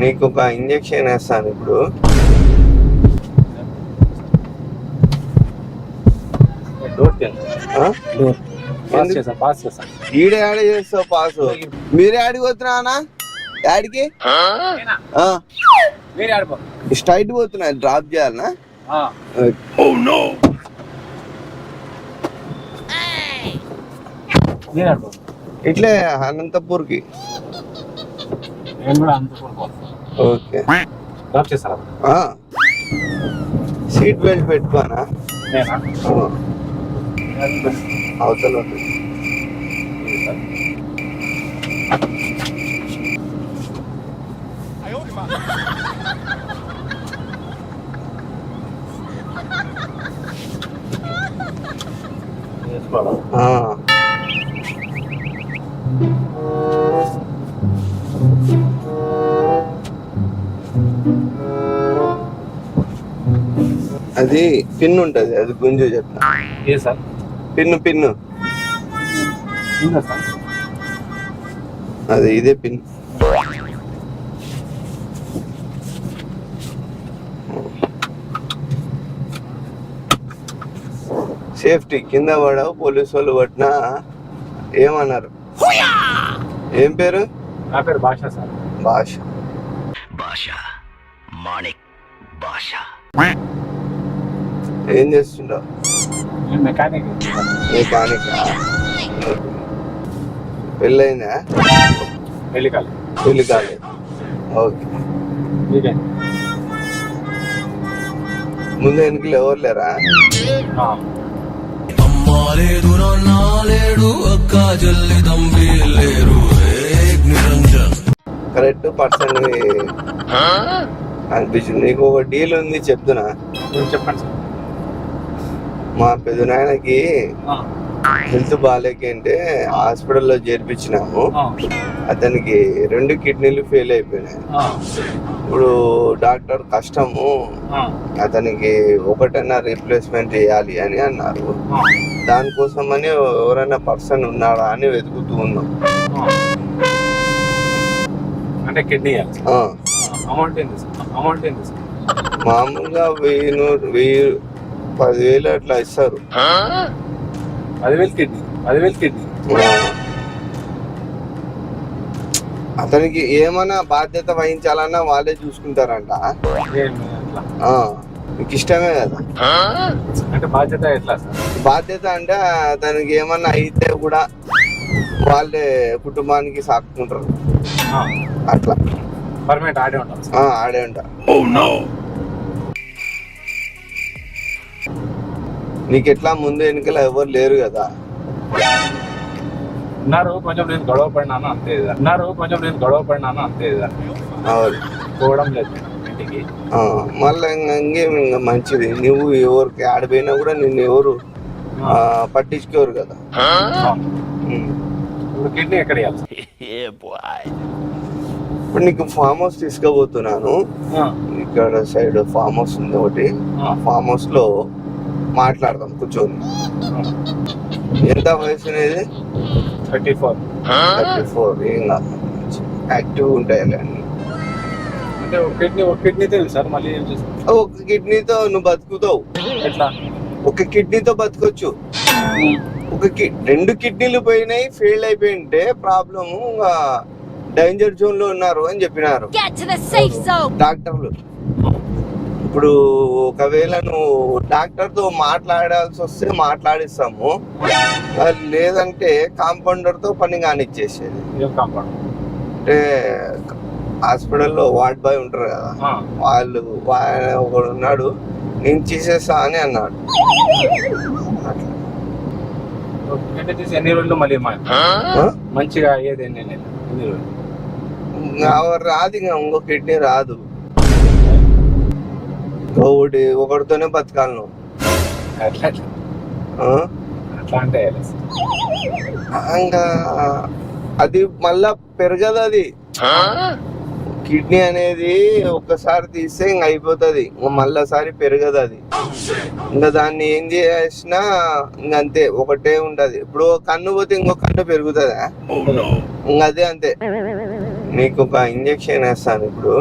నీకు ఒక ఇంజెక్షన్ వేస్తాను ఇప్పుడు. ఈడే యాడ్ చేస్తావు పాస్. మీరే యాడికి పోతున్నా? యాడికి స్ట్రైట్ పోతున్నా, డ్రాప్ చేయాలనా? ఇట్లే అనంతపూర్కి. ఓకే, సీట్ బెల్ట్ పెట్టుకోనా? అవతల అది పిన్ ఉంటది, అది గుంజు చెప్తా. పిన్ను అది ఇదే పిన్. సేఫ్టీ. కింద పడవు, పోలీసు వాళ్ళు పట్టినా ఏమన్నారు? ఏం పేరు? నా పేరు భాష సార్. భాష. ఏం చేస్తుంటావు? మెకానిక్. పెళ్ళయిందా? పెళ్లి కాలేదు. ఓకే. ముందు వెనుకలు ఎవరు లేరా? కరెక్ట్ పర్సన్ అనిపించింది. నీకు ఒక డీల్ ఉంది, చెప్తున్నా. చెప్పండి సార్. మా పెద్దనాయనకి హెల్త్ బాగాలేకంటే హాస్పిటల్లో చేర్పించినాము. అతనికి 2 కిడ్నీలు ఫెయిల్ అయిపోయినాయి. ఇప్పుడు డాక్టర్ కష్టము, అతనికి ఒకటన్నా రీప్లేస్మెంట్ చేయాలి అని అన్నారు. దానికోసమని ఎవరైనా పర్సన్ ఉన్నాడా అని వెతుకుతూ ఉన్నాం. అంటే కిడ్నీ అమౌంట్ ఏంది? మామూలుగా 10,000 అట్లా ఇస్తారు. 10,000 కిడ్నీ. అతనికి ఏమైనా బాధ్యత వహించాలన్నా వాళ్ళే చూసుకుంటారంట. మీకు ఇష్టమే కదా? అంటే బాధ్యత ఎట్లా సార్? బాధ్యత అంటే అతనికి ఏమన్నా అయితే కూడా వాళ్ళే కుటుంబానికి సాకుకుంటారు. అట్లా పర్మనెంట్ ఆడే ఉంటా. నీకెట్లా ముందు వెనుకల ఎవరు లేరు కదా? ఉన్నారు, కొంచెం నేను గొడవ పడినాను అంతే. పోవడం లేదు ఇంటికి. మళ్ళీ ఇంకేం ఇంకా మంచిది. నువ్వు ఎవరికి ఆడిపోయినా కూడా నిన్ను ఎవరు పట్టించుకోరు కదా. కిడ్నీ ఎక్కడ? ఇప్పుడు నీకు ఫామ్ హౌస్ తీసుకుపోతున్నాను. ఇక్కడ సైడ్ ఫామ్ హౌస్ ఉంది ఒకటి. ఫామ్ హౌస్ లో మాట్లాడదాం కూర్చొని. ఎంత వయసు అనేది? 34. ఏం కాదు, యాక్టివ్ ఉంటాయి అన్ని. అంటే ఒక కిడ్నీతో సార్ మళ్ళీ ఏం చేస్తావు? ఒక కిడ్నీతో నువ్వు బతుకుతావు. ఎట్లా? ఒక కిడ్నీతో బతకొచ్చు. 2 కిడ్నీలు పోయినాయి, ఫెయిల్ అయిపోయింటే ప్రాబ్లము, డేంజర్ జోన్ లో ఉన్నారు అని చెప్పినారు డాక్టర్లు. ఇప్పుడు ఒకవేళ నువ్వు డాక్టర్ తో మాట్లాడాల్సి వస్తే మాట్లాడిస్తాము, లేదంటే కాంపౌండర్ తో పని కానిచ్చేసేది. అంటే హాస్పిటల్లో వార్డ్ బాయ్ ఉంటారు కదా, వాళ్ళు ఒకడు ఉన్నాడు, నేను చేసేస్తా అని అన్నాడు. ఎన్ని రోజులు మళ్ళీ మంచిగా అయ్యేది? రాదు, ఇంకా ఇంకో కిడ్నీ రాదు. ఒకటితోనే బతకాలి నువ్వు. ఇంకా అది మళ్ళా పెరగదు. అది కిడ్నీ అనేది ఒక్కసారి తీస్తే ఇంక అయిపోతుంది, మళ్ళాసారి పెరగదు అది. ఇంకా దాన్ని ఏం చేసినా ఇంకంతే, ఒకటే ఉంటది. ఇప్పుడు కన్ను పోతే ఇంకో కన్ను పెరుగుతుందా? ఇంక అదే అంతే. నీకు ఒక ఇంజెక్షన్ వేస్తాను ఇప్పుడు.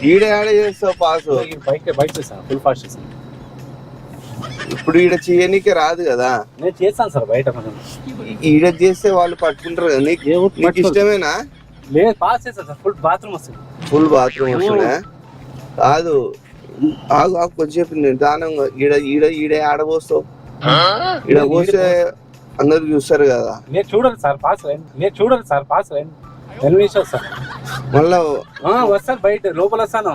ఈడ యాడ చేస్తావు పాస్? ఇప్పుడు ఈడ చేయనీకే రాదు కదా. నేను చేస్తాను సార్ బయట. ఈడ చేస్తే వాళ్ళు పట్టుకుంటారు కదా. నీకు ఇష్టమేనా? లేదు, పాస్ చేస్తాను సార్. ఫుల్ బాత్రూమ్ వస్తుంది. ఫుల్ బాత్రూమ్ వస్తుందా? కాదు, ఆగు ఆగు కొద్దిసేపు నిదానంగా. ఈడ ఈడ ఈడ ఆడబోస్తావు. ఈడ పోస్తే అందరు చూస్తారు కదా. నేను చూడాలి సార్ పాస్. సార్ మళ్ళా వస్తాను బయట, లోపల వస్తాను.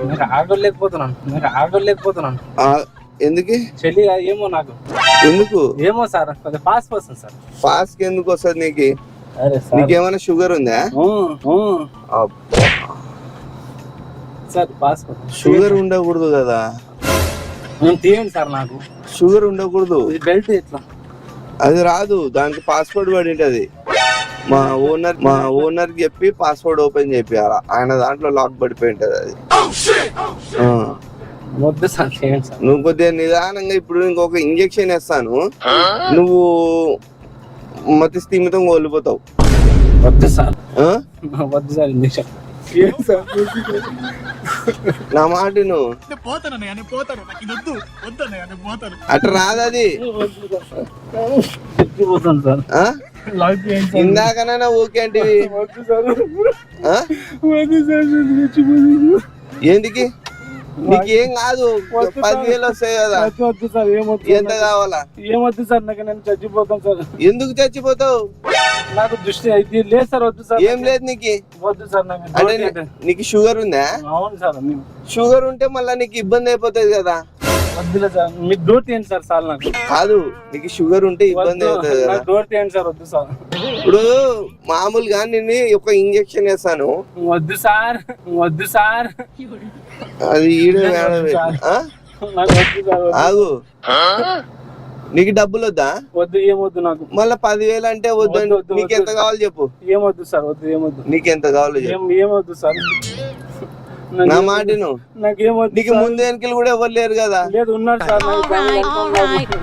నేను ఆగలేకపోతున్నాను. ఎందుకు? చెల్లి ఏమో నాకు ఎందుకు ఏమో సార్, పాస్ వస్తుంది సార్. పాస్ కి ఎందుకు వస్తుంది నీకు? అరే నీకేమైనా షుగర్ ఉందా? సార్ పాస్ షుగర్ ఉండకూడదు కదా. తీయండి సార్, నాకు షుగర్ ఉండకూడదు. బెల్ట్ ఎట్లా? అది రాదు, దానికి పాస్వర్డ్ పడి ఉంటది. మా ఓనర్ చెప్పి పాస్వర్డ్ ఓపెన్ చేపియాల. ఆయన దాంట్లో లాక్ పడిపోయి ఉంటది అది. వద్దు సార్, చేయండి సార్. నువ్వు కొద్దిగా నిదానంగా. ఇప్పుడు ఇంకొక ఇంజెక్షన్ వేస్తాను, నువ్వు మతి స్థిమితం కోల్పోతావు. వద్దు సార్, వద్దు సార్ ఇంజెక్షన్. నా మాట నువ్వు అట్లా రాదది. ఇందాకనైనా ఓకే అంటే ఏంటికి? నీకేం కాదు, 10,000 వస్తాయి కదా. ఎంత కావాలా? ఏమొద్దు సార్, నాకు నేను చచ్చిపోతాను సార్. ఎందుకు చచ్చిపోతావు? నాకు దృష్టి అయితే లేదు సార్. వద్దు సార్. ఏం లేదు నీకు? వద్దు సార్. అంటే నీకు షుగర్ ఉందా? అవును సార్. షుగర్ ఉంటే మళ్ళీ నీకు ఇబ్బంది అయిపోతుంది కదా. వద్దులే సార్, మీరు డోర్ తీయండి సార్. సార్ నాకు కాదు, నీకు షుగర్ ఉంటే ఇబ్బంది అవుతుంది కదా. డోర్ తీయండి సార్. వద్దు సార్. ఇప్పుడు మామూలుగా నేను ఒక ఇంజెక్షన్ వేస్తాను. వద్దు సార్. అది ఆగు. నీకు డబ్బులు వద్దా? వద్దు. ఏమొద్దు నాకు. మళ్ళీ 10,000 అంటే వద్దు. నీకు ఎంత కావాలో చెప్పు. ఏమొద్దు సార్. వద్దు. ఏమొద్దు. నీకు ఎంత కావాలో చెప్పు. ఏమొద్దు సార్. నా మాట నాకేమొద్దు. నీకు ముందు వెనకలు కూడా ఎవరు లేరు కదా. లేదు, ఉన్నారు సార్.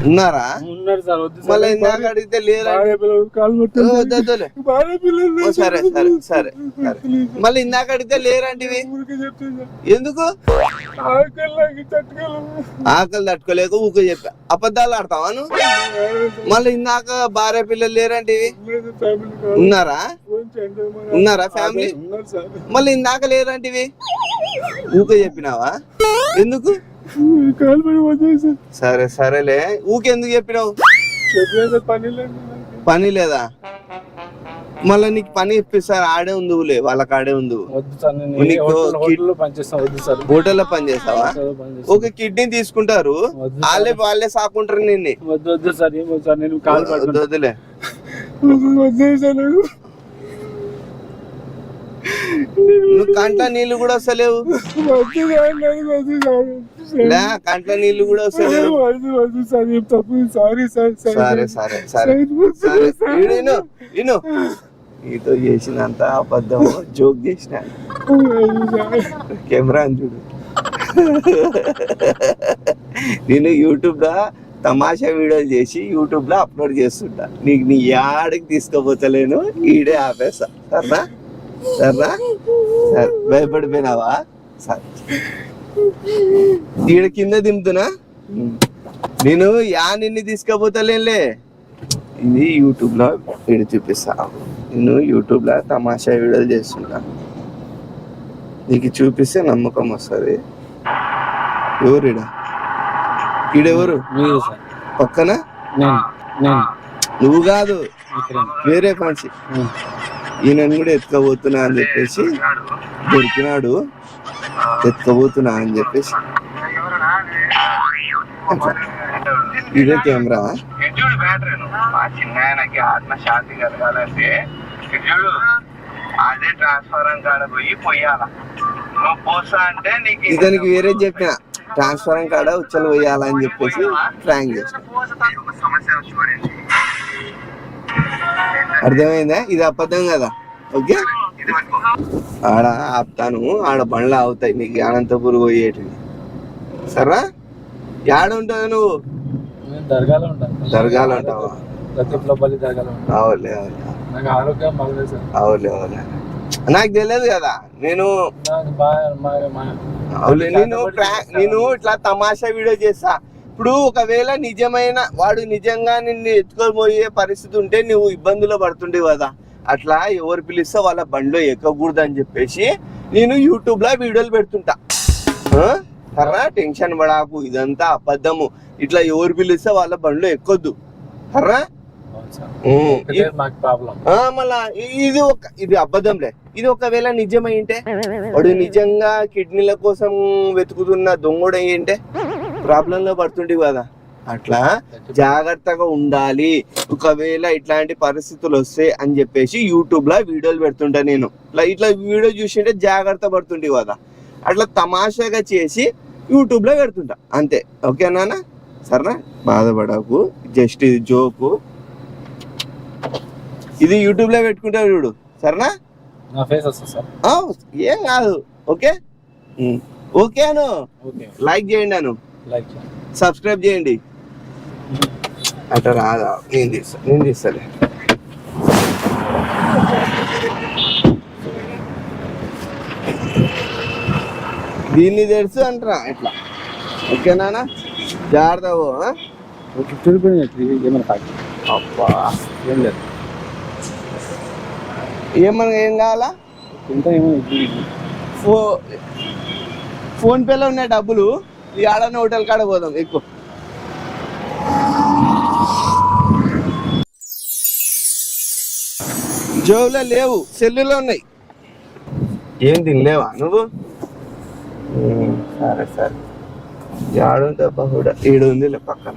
ఉన్నారా? ఉన్నారు సార్. వద్దు. మళ్ళీ ఇందాక అడిగితే లేరా? సరే సరే సరే. మళ్ళీ ఇందాక అడిగితే లేరంటివి ఎందుకు? ఆకలి తట్టుకోలేక ఊకే చెప్పా. అబద్ధాలు ఆడతావా నువ్వు? మళ్ళీ ఇందాక భార్య పిల్లలు లేరంటివి. ఉన్నారా? ఫ్యామిలీ? మళ్ళీ ఇందాక లేరంటివి ఊకే చెప్పినావా? ఎందుకు? సరే సరేలే, ఊకెందుకు చెప్పినావు? పని లేదా? మళ్ళీ నీకు పని ఇప్పిస్తారు. ఆడే ఉందిలే, వాళ్ళకి ఆడే ఉంది. హోటల్లో పని చేస్తావా? ఒక కిడ్నీ తీసుకుంటారు, వాళ్ళే సాకుంటారు నిన్ను. వద్దులే. నువ్వు కంట్ల నీళ్ళు కూడా వస్తలేవు. కంట్ల నీళ్ళు కూడా వస్తలేవు. సరే సరే సరే సరే. నీతో చేసినంత అబద్ధం జోక్ చేసిన. కెమెరా చూడు. నేను యూట్యూబ్ లో తమాషా వీడియోలు చేసి యూట్యూబ్ లో అప్లోడ్ చేస్తుంటా. నీకు నీ యాడికి తీసుకుపోతలేను, ఈడే ఆపేస్తా. సరేనా? సరేనా? సరే. భయపడిపోయినావా? సరే. ఈడ కింద దింపుతున్నా. నేను నిన్ను తీసుకుపోతలేనులే. ఇది యూట్యూబ్ లో వీడియో చూపిస్తా. నేను యూట్యూబ్ లో తమాషా వీడియోలు చేస్తుంటా. నీకు చూపిస్తే నమ్మకం వస్తుంది. ఎవరు ఈడెవరు? పక్కన నువ్వు కాదు, వేరే మనిషి. ఈయనను కూడా ఎత్తుకపోతున్నా అని చెప్పేసి దొరికినాడు. ఎత్తుకపోతున్నా అని చెప్పేసి ఇదే కెమెరా. చిన్న ఆత్మశాంతి కలగాలంటే అదే ట్రాన్స్ఫారం కాడ పోయి పోయాల. నువ్వు పోస్తా అంటే నీకు ఇతనికి వేరే చెప్పిన ట్రాన్స్ఫారం కాడ ఉచ్చలు పోయాలని చెప్పేసి ప్రాంక్ చేసిన. అర్థమైందా? ఇది అబద్ధం కదా. ఓకే, ఆడ ఆపుతాను. ఆడ బండ్లు అవుతాయి నీకు అనంతపురం పోయేటివి. సరేనా? యాడ ఉంటావు నువ్వు? నేను దర్గాలో ఉంటాను. దర్గాలో ఉంటావా? లతీఫ్లపల్లి దర్గాలో ఉంటాను. అవులే నాకు ఆరోగ్యం బాగలేదు సార్. అవులే నాకు తెలియదు కదా. నేను నాకు బాగా అవులే నేను ఇట్లా తమాషా వీడియో చేస్తా. ఇప్పుడు ఒకవేళ నిజమైన వాడు నిజంగా నిన్ను ఎత్తుకొని పోయే పరిస్థితి ఉంటే నువ్వు ఇబ్బందులు పడుతుండే కదా. అట్లా ఎవరు పిలిస్తే వాళ్ళ బండిలో ఎక్కకూడదు అని చెప్పేసి నేను యూట్యూబ్ లో వీడియోలు పెడుతుంటా. కర్రా టెన్షన్ పడాకు, ఇదంతా అబద్ధము. ఇట్లా ఎవరు పిలిస్తే వాళ్ళ బండిలో ఎక్కొద్దు. కర్రా మళ్ళా ఇది అబద్ధంలే. ఇది ఒకవేళ నిజమైంటే వాడు నిజంగా కిడ్నీల కోసం వెతుకుతున్న దొంగడు అయ్యింటే ప్రాబ్లం లో పడుతుండే కదా. అట్లా జాగ్రత్తగా ఉండాలి. ఒకవేళ ఇట్లాంటి పరిస్థితులు వస్తాయి అని చెప్పేసి యూట్యూబ్ లో వీడియోలు పెడుతుంటా నేను. ఇట్లా వీడియో చూసింటే జాగ్రత్త పడుతుండే కదా. అట్లా తమాషాగా చేసి యూట్యూబ్ లో పెడుతుంటా అంతే. ఓకేనా? సరేనా, బాధపడకు, జస్ట్ ఇది జోకు. ఇది యూట్యూబ్ లో పెట్టుకుంటా చూడు. సరేనా? నా ఫేస్ వస్తుంది సార్. ఏం కాదు. ఓకే ఓకేను. లైక్ చేయండి, అను సబ్స్క్రైబ్ చేయండి. అట్లా రాదా? నేను తీస్తాలే. దీన్ని తెలుసు అంటారా ఇట్లా. ఓకేనా? జాగ్రత్త. అబ్బా ఏం లేదు. ఏం కావాలా? ఫోన్ పేలో ఉన్నాయి డబ్బులు. ఈ ఆడన్న హోటల్ కాడ పోదాం. ఎక్కువ జోబులో లేవు, సెల్లులో ఉన్నాయి. ఏం తినలేవా నువ్వు? సరే ఆడుంది బహుడా. ఈడు ఉంది పక్కన.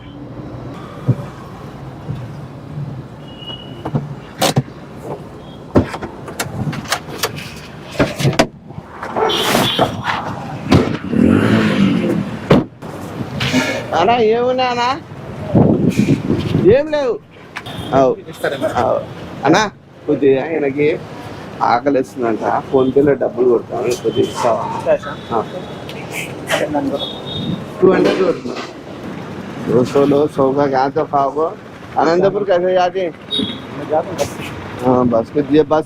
అన్నా ఏమున్నానా? ఏం లేవు. అన్నా కొద్దిగా ఆయనకి ఆకలి వేస్తుందంట. ఫోన్ పేలో డబ్బులు కొడతాను, కొద్దిగా ఇస్తావా? 200 కొడుతున్నా. 200 लो 100 का क्या तो खाओगे? आनंदपुर कैसे जाते? हाँ बस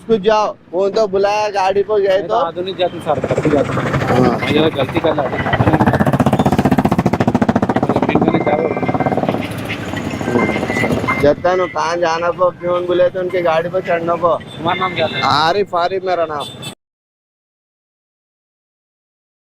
कुछ जाओ. फोन तो बुलाया, गाड़ी पर गए तो आधुनिक जाते सर. हाँ गलती कर ला. जत्ता कहाँ जाना को फोन बुले तो उनके गाड़ी पर चढ़ना को. तुम्हारा नाम क्या था? आरिफ मेरा नाम.